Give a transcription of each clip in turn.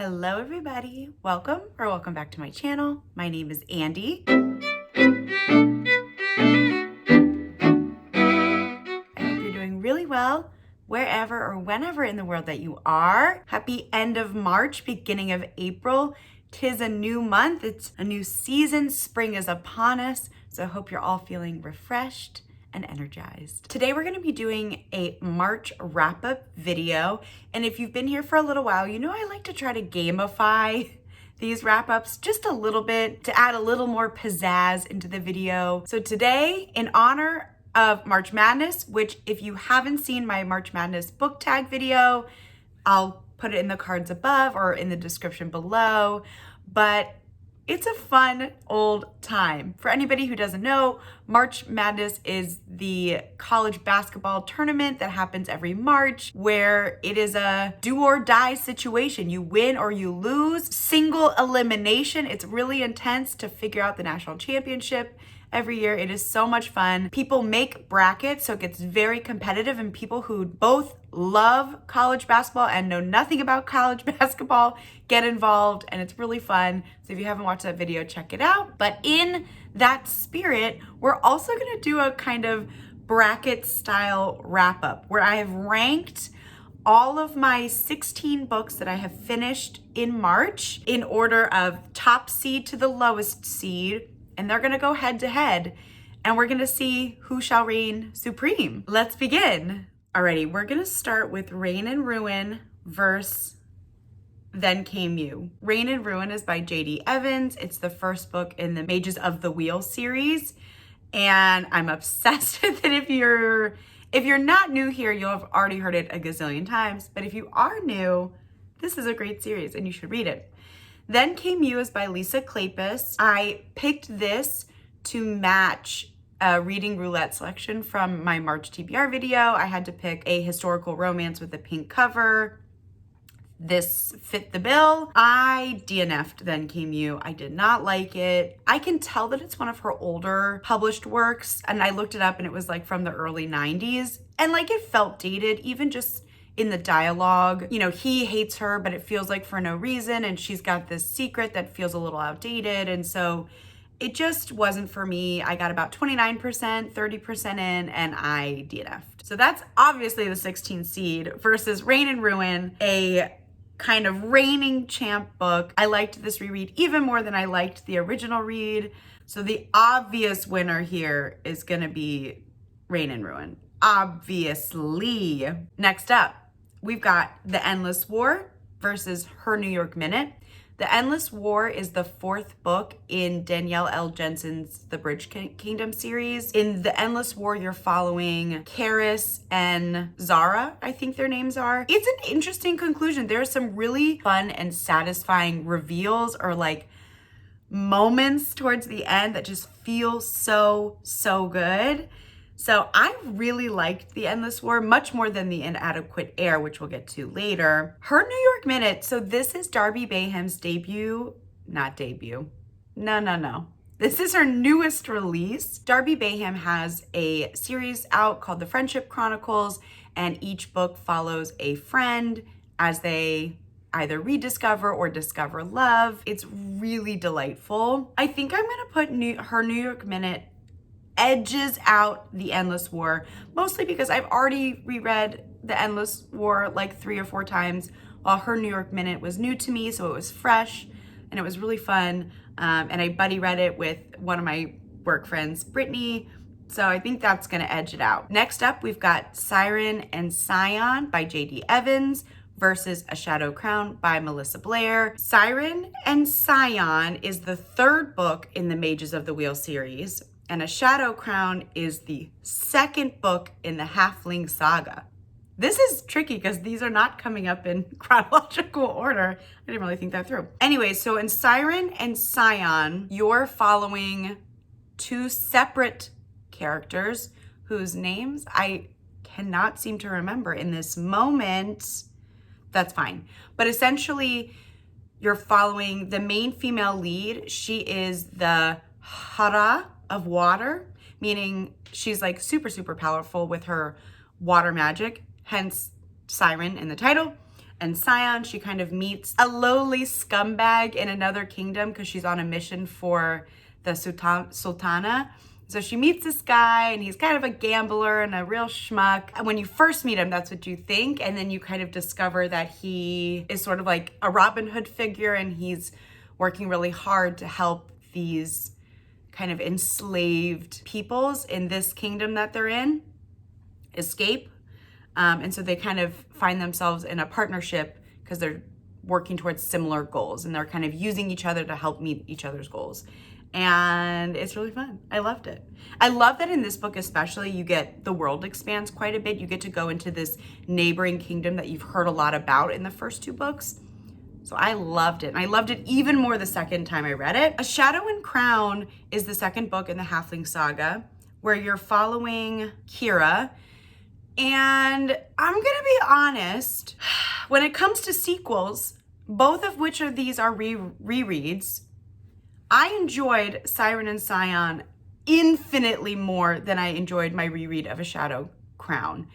Hello everybody, welcome back to my channel. My name is Andy. I hope you're doing really well wherever or whenever in the world that you are. Happy end of March, beginning of April. 'Tis a new month, it's a new season, spring is upon us, so I hope you're all feeling refreshed and energized. Today we're going to be doing a March wrap-up video, and if you've been here for a little while, you know I like to try to gamify these wrap-ups just a little bit to add a little more pizzazz into the video. So today, in honor of March Madness, which if you haven't seen my March Madness book tag video, I'll put it in the cards above or in the description below, but it's a fun old time. For anybody who doesn't know, March Madness is the college basketball tournament that happens every March, where it is a do or die situation. You win or you lose, single elimination. It's really intense to figure out the national championship every year. It is so much fun. People make brackets, so it gets very competitive, and people who both love college basketball and know nothing about college basketball get involved, and it's really fun. So if you haven't watched that video, check it out. But in that spirit, we're also gonna do a kind of bracket style wrap up where I have ranked all of my 16 books that I have finished in March in order of top seed to the lowest seed. And they're gonna go head to head, and we're gonna see who shall reign supreme. Let's begin. Alrighty, we're gonna start with Reign and Ruin versus Then Came You. Reign and Ruin is by J.D. Evans. It's the first book in the Mages of the Wheel series, and I'm obsessed with it. If you're not new here, you'll have already heard it a gazillion times, but if you are new, this is a great series and you should read it. Then Came You is by Lisa Kleypas. I picked this to match a reading roulette selection from my March TBR video. I had to pick a historical romance with a pink cover. This fit the bill. I DNF'd Then Came You. I did not like it. I can tell that it's one of her older published works, and I looked it up and it was like from the early 90s, and like it felt dated, even just in the dialogue. You know, he hates her, but it feels like for no reason, and she's got this secret that feels a little outdated, and so it just wasn't for me. I got about 29%, 30% in, and I DNF'd. So that's obviously the 16 seed versus Reign and Ruin, a kind of reigning champ book. I liked this reread even more than I liked the original read. So the obvious winner here is gonna be Reign and Ruin. Obviously. Next up, we've got The Endless War versus Her New York Minute. The Endless War is the fourth book in Danielle L. Jensen's The Bridge Kingdom series. In The Endless War, you're following Karis and Zara, I think their names are. It's an interesting conclusion. There are some really fun and satisfying reveals or like moments towards the end that just feel so good. So I really liked The Endless War much more than The Inadequate Heir, which we'll get to later. Her New York Minute. So this is Darby Bayham's debut, not debut. No. This is her newest release. Darby Bayham has a series out called The Friendship Chronicles, and each book follows a friend as they either rediscover or discover love. It's really delightful. I think I'm gonna put Her New York Minute edges out The Endless War, mostly because I've already reread The Endless War like 3 or 4 times, while Her New York Minute was new to me, so it was fresh and it was really fun. And I buddy read it with one of my work friends, Brittany, so I think that's gonna edge it out. Next up, we've got Siren and Scion by J.D. Evans versus A Shadow Crown by Melissa Blair. Siren and Scion is the third book in the Mages of the Wheel series, and A Shadow Crown is the second book in the Halfling saga. This is tricky because these are not coming up in chronological order. I didn't really think that through. Anyway, so in Siren and Scion, you're following 2 separate characters whose names I cannot seem to remember in this moment. That's fine. But essentially, you're following the main female lead. She is the Hara of water, meaning she's like super powerful with her water magic, hence Siren in the title. and Scion. She kind of meets a lowly scumbag in another kingdom because she's on a mission for the Sultana. So she meets this guy and he's kind of a gambler and a real schmuck. And when you first meet him, that's what you think. And then you kind of discover that he is sort of like a Robin Hood figure and he's working really hard to help these kind of enslaved peoples in this kingdom that they're in escape. And so they kind of find themselves in a partnership because they're working towards similar goals and they're kind of using each other to help meet each other's goals. And it's really fun. I loved it. I love that in this book especially, you get, the world expands quite a bit. You get to go into this neighboring kingdom that you've heard a lot about in the first two books. So I loved it. And I loved it even more the second time I read it. A Shadow and Crown is the second book in the Halfling Saga where you're following Kira. And I'm gonna be honest, when it comes to sequels, both of which of these are rereads, I enjoyed Siren and Scion infinitely more than I enjoyed my reread of A Shadow Crown.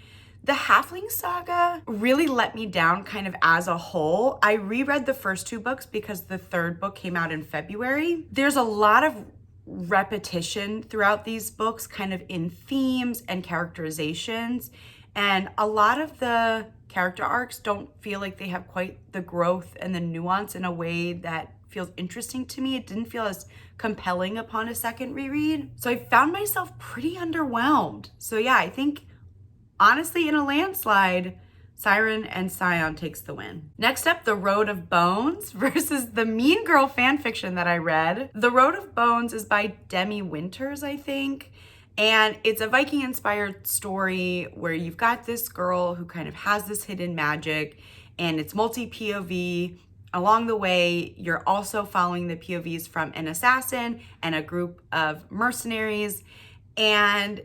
The Halfling Saga really let me down kind of as a whole. I reread the first two books because the third book came out in February. There's a lot of repetition throughout these books, kind of in themes and characterizations. And a lot of the character arcs don't feel like they have quite the growth and the nuance in a way that feels interesting to me. It didn't feel as compelling upon a second reread. So I found myself pretty underwhelmed. So yeah, I think honestly in a landslide, Siren and Scion takes the win. Next up, The Road of Bones versus the Mean Girl fanfiction that I read. The Road of Bones is by Demi Winters, I think. And it's a Viking-inspired story where you've got this girl who kind of has this hidden magic and it's multi-POV. Along the way, you're also following the POVs from an assassin and a group of mercenaries. And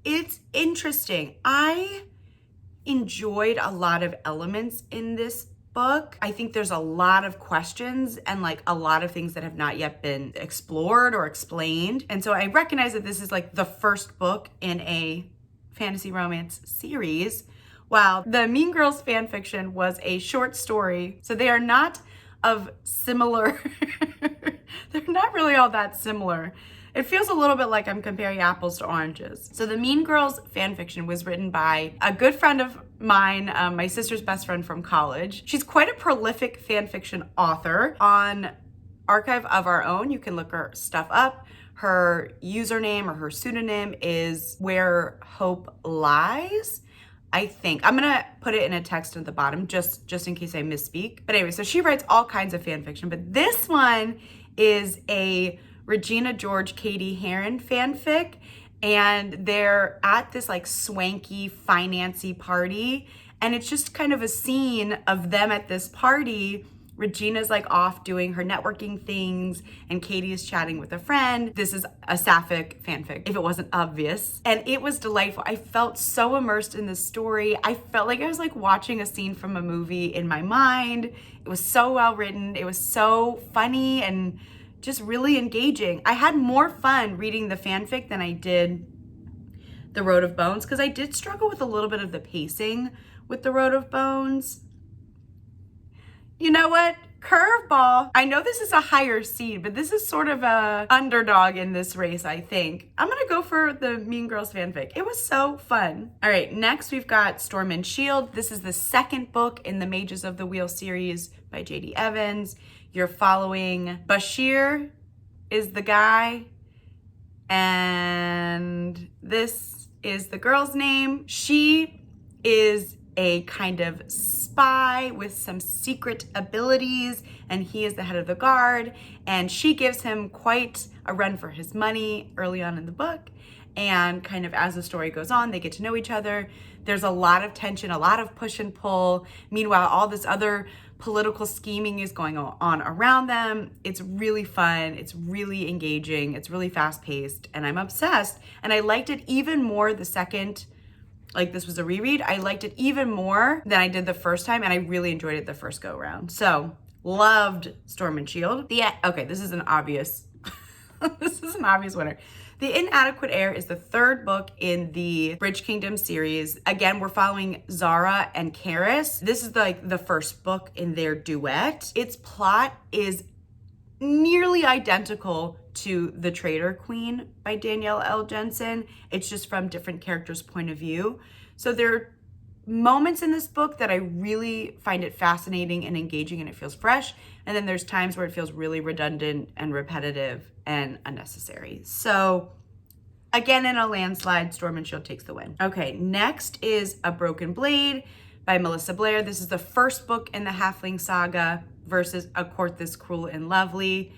it's interesting. I enjoyed a lot of elements in this book. I think there's a lot of questions and like a lot of things that have not yet been explored or explained. And so I recognize that this is like the first book in a fantasy romance series, while the Mean Girls fan fiction was a short story. So they are not of similar, they're not really all that similar. It feels a little bit like I'm comparing apples to oranges. So the Mean Girls fan fiction was written by a good friend of mine, my sister's best friend from college. She's quite a prolific fan fiction author. On Archive of Our Own, you can look her stuff up. Her username or her pseudonym is Where Hope Lies, I think. I'm gonna put it in a text at the bottom just in case I misspeak. But anyway, so she writes all kinds of fan fiction, but this one is a Regina George, Katie Heron fanfic, and they're at this like swanky, financy party, and it's just kind of a scene of them at this party. Regina's like off doing her networking things, and Katie is chatting with a friend. This is a sapphic fanfic, if it wasn't obvious. And it was delightful. I felt so immersed in this story. I felt like I was like watching a scene from a movie in my mind. It was so well written. It was so funny and just really engaging. I had more fun reading the fanfic than I did The Road of Bones, because I did struggle with a little bit of the pacing with The Road of Bones. You know what? Curveball. I know this is a higher seed, but this is sort of a underdog in this race, I think. I'm gonna go for the Mean Girls fanfic. It was so fun. All right, next we've got Storm and Shield. This is the second book in the Mages of the Wheel series by J.D. Evans. You're following Bashir is the guy, and this is the girl's name. She is a kind of spy with some secret abilities, and he is the head of the guard, and she gives him quite a run for his money early on in the book. And kind of as the story goes on, they get to know each other. There's a lot of tension, a lot of push and pull. Meanwhile, all this other political scheming is going on around them. It's really fun. It's really engaging. It's really fast paced, and I'm obsessed. And I liked it even more the second, like this was a reread. I liked it even more than I did the first time, and I really enjoyed it the first go around. So loved Storm and Shield. Okay, this is an obvious, this is an obvious winner. The Inadequate Heir is the third book in the Bridge Kingdom series. Again, we're following Zara and Karis. This is like the first book in their duet. Its plot is nearly identical to The Traitor Queen by Danielle L. Jensen. It's just from different characters' point of view. So there are moments in this book that I really find it fascinating and engaging and it feels fresh. And then there's times where it feels really redundant and repetitive and unnecessary. So again, in a landslide, Storm and Shield takes the win. Okay, next is A Broken Blade by Melissa Blair. This is the first book in the Halfling saga versus A Court This Cruel and Lovely.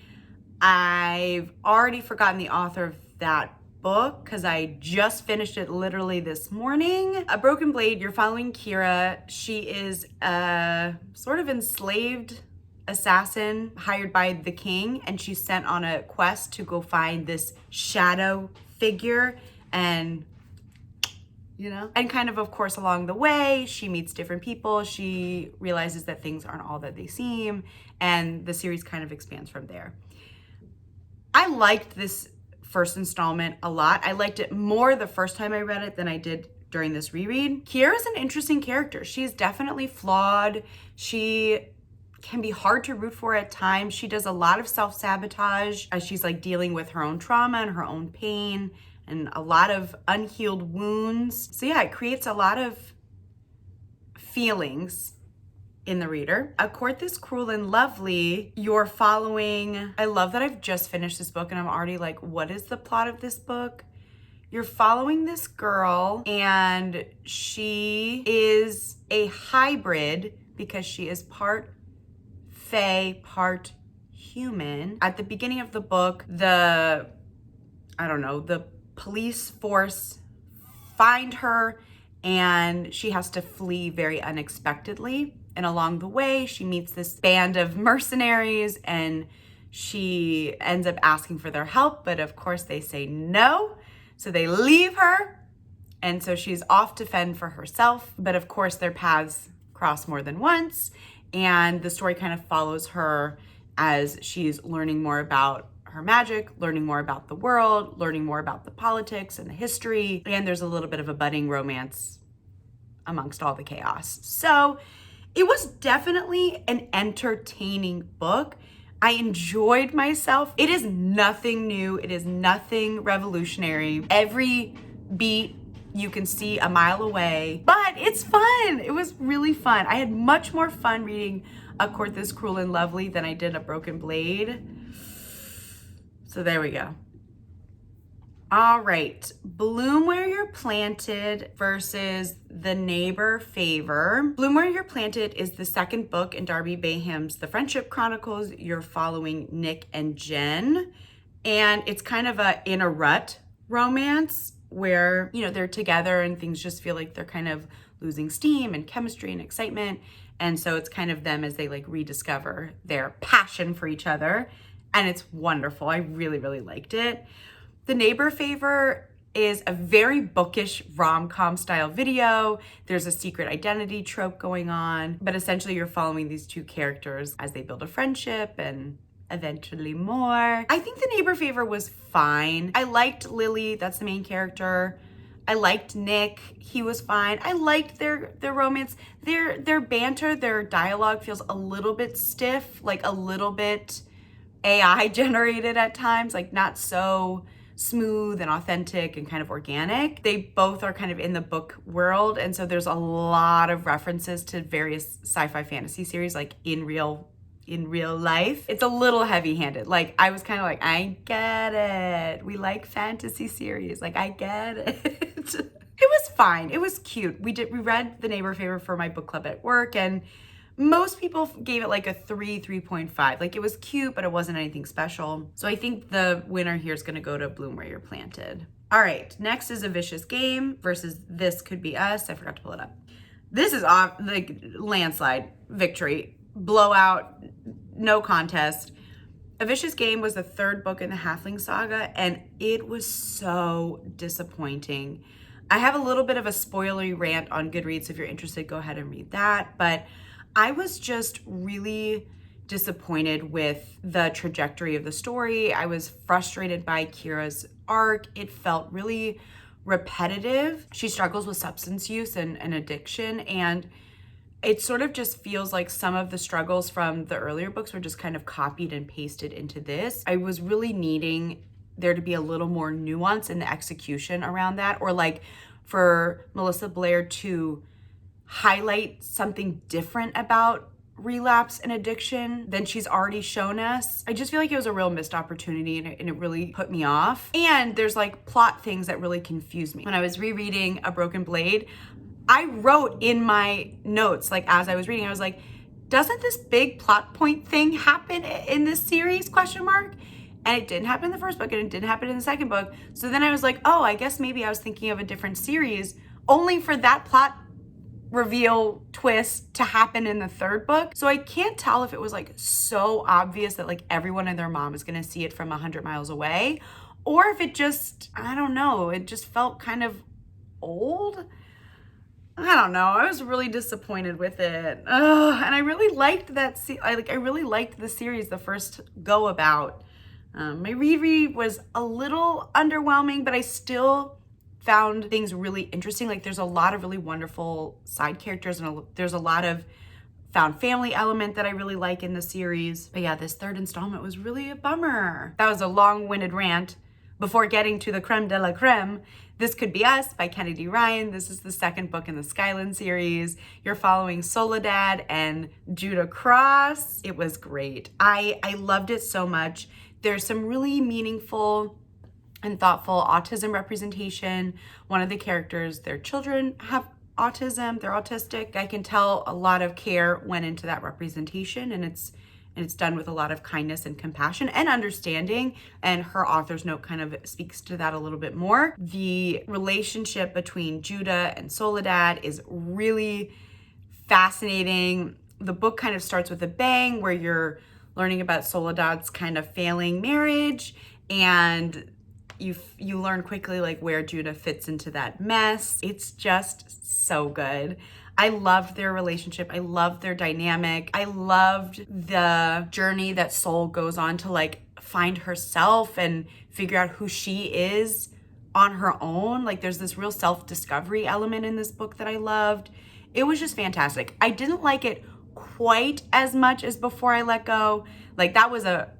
I've already forgotten the author of that book because I just finished it literally this morning. A Broken Blade, you're following Kira. She is a sort of enslaved assassin hired by the king, and she's sent on a quest to go find this shadow figure, and and kind of course along the way she meets different people. She realizes that things aren't all that they seem, and the series kind of expands from there. I liked this first installment a lot. I liked it more the first time I read it than I did during this reread. Kira's an interesting character. She's definitely flawed. She can be hard to root for at times. She does a lot of self-sabotage as she's like dealing with her own trauma and her own pain and a lot of unhealed wounds. So yeah, it creates a lot of feelings in the reader. A Court This Cruel and Lovely, you're following, I love that I've just finished this book and I'm already like, what is the plot of this book? You're following this girl and she is a hybrid because she is part fae, part human. At the beginning of the book, the police force find her and she has to flee very unexpectedly. And along the way, she meets this band of mercenaries and she ends up asking for their help, but of course they say no. So they leave her. And so she's off to fend for herself. But of course their paths cross more than once. And the story kind of follows her as she's learning more about her magic, learning more about the world, learning more about the politics and the history. And there's a little bit of a budding romance amongst all the chaos. So it was definitely an entertaining book. I enjoyed myself. It is nothing new. It is nothing revolutionary. Every beat you can see a mile away, but it's fun. It was really fun. I had much more fun reading A Court This Cruel and Lovely than I did A Broken Blade. So there we go. All right, Bloom Where You're Planted versus The Neighbor Favor. Bloom Where You're Planted is the second book in Darby Bayham's The Friendship Chronicles. You're following Nick and Jen, and it's kind of a in a rut romance where, they're together and things just feel like they're kind of losing steam and chemistry and excitement. And so it's kind of them as they like rediscover their passion for each other. And it's wonderful. I really, really liked it. The Neighbor Favor is a very bookish rom-com style video. There's a secret identity trope going on, but essentially you're following these two characters as they build a friendship and eventually more. I think The Neighbor Favor was fine. I liked Lily, that's the main character. I liked Nick, he was fine. I liked their romance. Their banter, their dialogue feels a little bit stiff, like a little bit AI generated at times, like not so smooth and authentic and kind of organic. They both are kind of in the book world, and so there's a lot of references to various sci-fi fantasy series like in real life. It's a little heavy-handed. Like I was kind of like, I get it. We like fantasy series. Like I get it. It was fine. It was cute. We read The Neighbor Favor for my book club at work, and most people gave it like a 3.5. Like it was cute, but it wasn't anything special. So I think the winner here is gonna go to Bloom Where You're Planted. All right, next is A Vicious Game versus This Could Be Us. I forgot to pull it up. This is like landslide victory, blowout, no contest. A Vicious Game was the third book in the Halfling saga, and it was so disappointing. I have a little bit of a spoilery rant on Goodreads, so if you're interested, go ahead and read that. But I was just really disappointed with the trajectory of the story. I was frustrated by Kira's arc. It felt really repetitive. She struggles with substance use and addiction, and it sort of just feels like some of the struggles from the earlier books were just kind of copied and pasted into this. I was really needing there to be a little more nuance in the execution around that, or like for Melissa Blair to highlight something different about relapse and addiction than she's already shown us. I just feel like it was a real missed opportunity, and it really put me off. And there's like plot things that really confused me. When I was rereading A Broken Blade, I wrote in my notes, like as I was reading, I was like, doesn't this big plot point thing happen in this series, question mark? And it didn't happen in the first book, and it didn't happen in the second book. So then I was like, oh, I guess maybe I was thinking of a different series, only for that plot reveal twist to happen in the third book. So I can't tell if it was like so obvious that like everyone and their mom is gonna see it from 100 miles away, or if it just, I don't know, it just felt kind of old. I don't know. I was really disappointed with it. And I really liked that. I really liked the series the first go about. My reread was a little underwhelming, but I still found things really interesting. Like there's a lot of really wonderful side characters, and there's a lot of found family element that I really like in the series. But yeah, this third installment was really a bummer. That was a long-winded rant before getting to the creme de la creme. This Could Be Us by Kennedy Ryan. This is the second book in the Skyland series. You're following Soledad and Judah Cross. It was great. I loved it so much. There's some really meaningful and thoughtful autism representation. One of the characters, their children have autism, they're autistic. I can tell a lot of care went into that representation, and it's done with a lot of kindness and compassion and understanding. And her author's note kind of speaks to that a little bit more. The relationship between Judah and Soledad is really fascinating. The book kind of starts with a bang where you're learning about Soledad's kind of failing marriage, and you learn quickly like where Judah fits into that mess. It's just so good. I loved their relationship. I loved their dynamic. I loved the journey that Sol goes on to like find herself and figure out who she is on her own. Like there's this real self-discovery element in this book that I loved. It was just fantastic. I didn't like it quite as much as Before I Let Go. Like that was a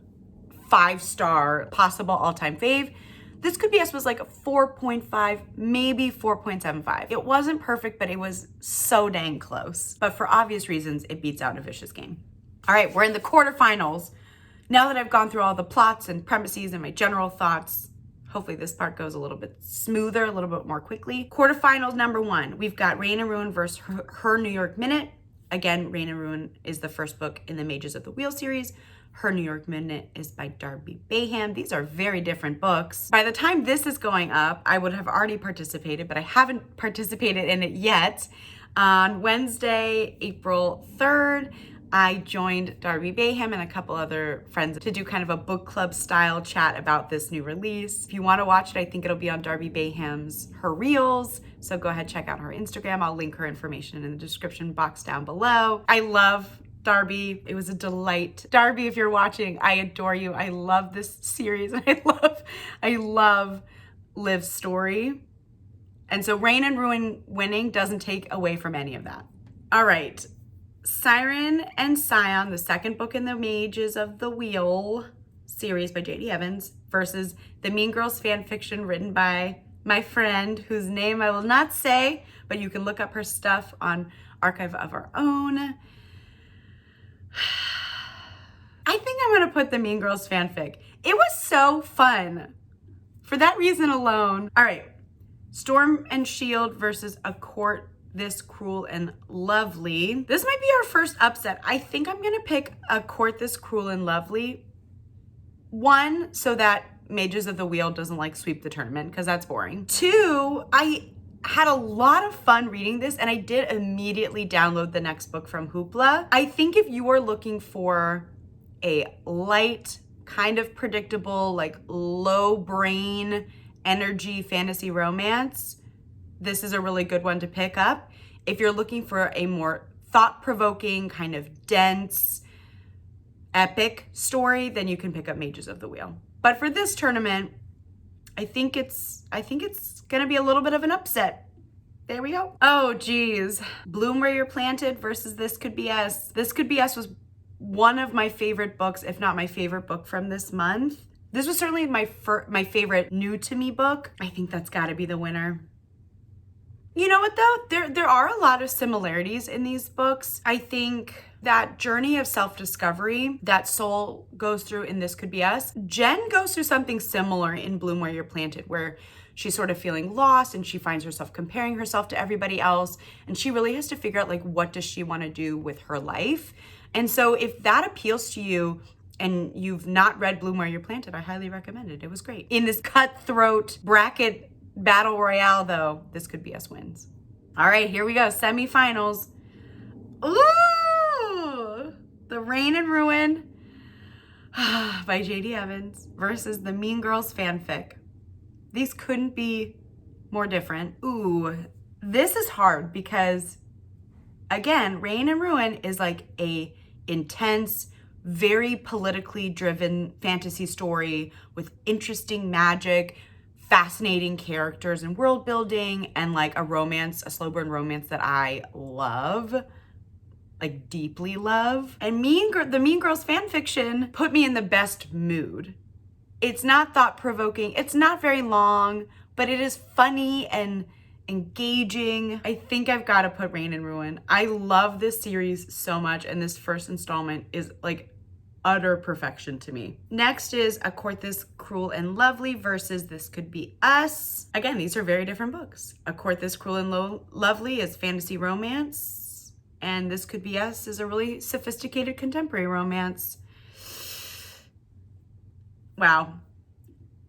5-star possible all-time fave. This Could Be Us was like a 4.5, maybe 4.75. It wasn't perfect, but it was so dang close. But for obvious reasons, it beats out A Vicious Game. All right, we're in the quarterfinals. Now that I've gone through all the plots and premises and my general thoughts, hopefully this part goes a little bit smoother, a little bit more quickly. Quarterfinals number 1, we've got Rain and Ruin versus Her New York Minute. Again, Rain and Ruin is the first book in the Mages of the Wheel series. Her New York Minute is by Darby Bayham. These are very different books. By the time this is going up, I would have already participated, but I haven't participated in it yet. On Wednesday, April 3rd, I joined Darby Bayham and a couple other friends to do kind of a book club style chat about this new release. If you want to watch it, I think it'll be on Darby Bayham's Her Reels. So go ahead, check out her Instagram. I'll link her information in the description box down below. I love Darby. It was a delight. Darby, if you're watching, I adore you. I love this series. I love Liv's story. And so Rain and Ruin winning doesn't take away from any of that. All right. Siren and Scion, the second book in the Mages of the Wheel series by J.D. Evans versus the Mean Girls fan fiction written by my friend, whose name I will not say, but you can look up her stuff on Archive of Our Own. I think I'm gonna put the Mean Girls fanfic. It was so fun. For that reason alone. All right, Storm and Shield versus A Court This Cruel and Lovely. This might be our first upset. I think I'm gonna pick A Court This Cruel and Lovely. 1, so that Mages of the Wheel doesn't like sweep the tournament, because that's boring. 2, I had a lot of fun reading this, and I did immediately download the next book from Hoopla. I think if you are looking for a light, kind of predictable, like low brain energy fantasy romance, this is a really good one to pick up. If you're looking for a more thought-provoking, kind of dense, epic story, then you can pick up Mages of the Wheel. But for this tournament, I think it's gonna be a little bit of an upset. There we go. Oh geez. Bloom Where You're Planted versus This Could Be Us. This Could Be Us was one of my favorite books, if not my favorite book from this month. This was certainly my favorite new to me book. I think that's gotta be the winner. You know what though? There are a lot of similarities in these books. I think that journey of self-discovery that Soul goes through in This Could Be Us, Jen goes through something similar in Bloom Where You're Planted, where she's sort of feeling lost and she finds herself comparing herself to everybody else. And she really has to figure out, like, what does she want to do with her life? And so if that appeals to you and you've not read Bloom Where You're Planted, I highly recommend it. It was great. In this cutthroat bracket battle royale though, This Could Be Us wins. All right, here we go, semifinals. Ooh, The Rain and Ruin by J.D. Evans versus the Mean Girls fanfic. These couldn't be more different. Ooh, this is hard because, again, Rain and Ruin is like a intense, very politically driven fantasy story with interesting magic, fascinating characters and world building, and like a romance, a slow burn romance that I love, like deeply love. And the Mean Girls fan fiction put me in the best mood. It's not thought-provoking, it's not very long, but it is funny and engaging. I think I've got to put Rain and Ruin. I love this series so much, and this first installment is like utter perfection to me. Next is A Court This Cruel and Lovely versus This Could Be Us. Again, these are very different books. A Court This Cruel and Lovely is fantasy romance, and This Could Be Us is a really sophisticated contemporary romance. Wow.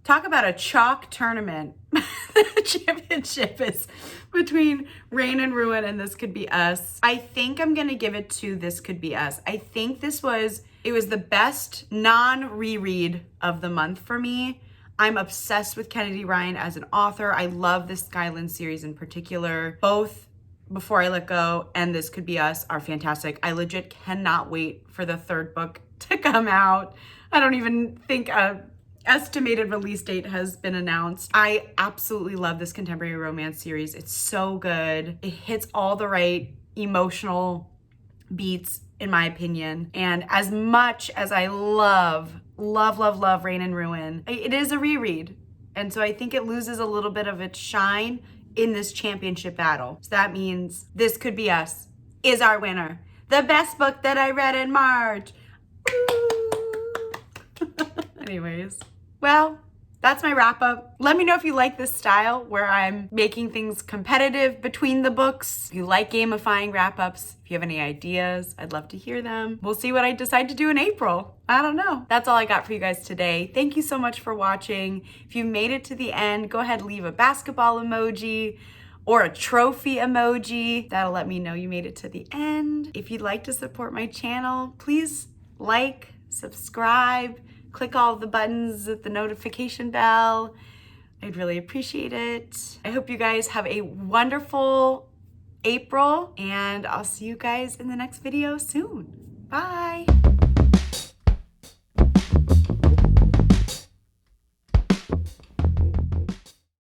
Talk about a chalk tournament. The championship is between Rain and Ruin and This Could Be Us. I think I'm gonna give it to This Could Be Us. I think it was the best non-reread of the month for me. I'm obsessed with Kennedy Ryan as an author. I love the Skyland series in particular. Both Before I Let Go and This Could Be Us are fantastic. I legit cannot wait for the third book to come out. I don't even think a estimated release date has been announced. I absolutely love this contemporary romance series. It's so good. It hits all the right emotional beats, in my opinion. And as much as I love Rain and Ruin, it is a reread. And so I think it loses a little bit of its shine in this championship battle. So that means This Could Be Us is our winner. The best book that I read in March. Anyways, well, that's my wrap up. Let me know if you like this style where I'm making things competitive between the books. If you like gamifying wrap ups, if you have any ideas, I'd love to hear them. We'll see what I decide to do in April. I don't know. That's all I got for you guys today. Thank you so much for watching. If you made it to the end, go ahead and leave a basketball emoji or a trophy emoji. That'll let me know you made it to the end. If you'd like to support my channel, please like, subscribe, click all the buttons at the notification bell. I'd really appreciate it. I hope you guys have a wonderful April, and I'll see you guys in the next video soon. Bye.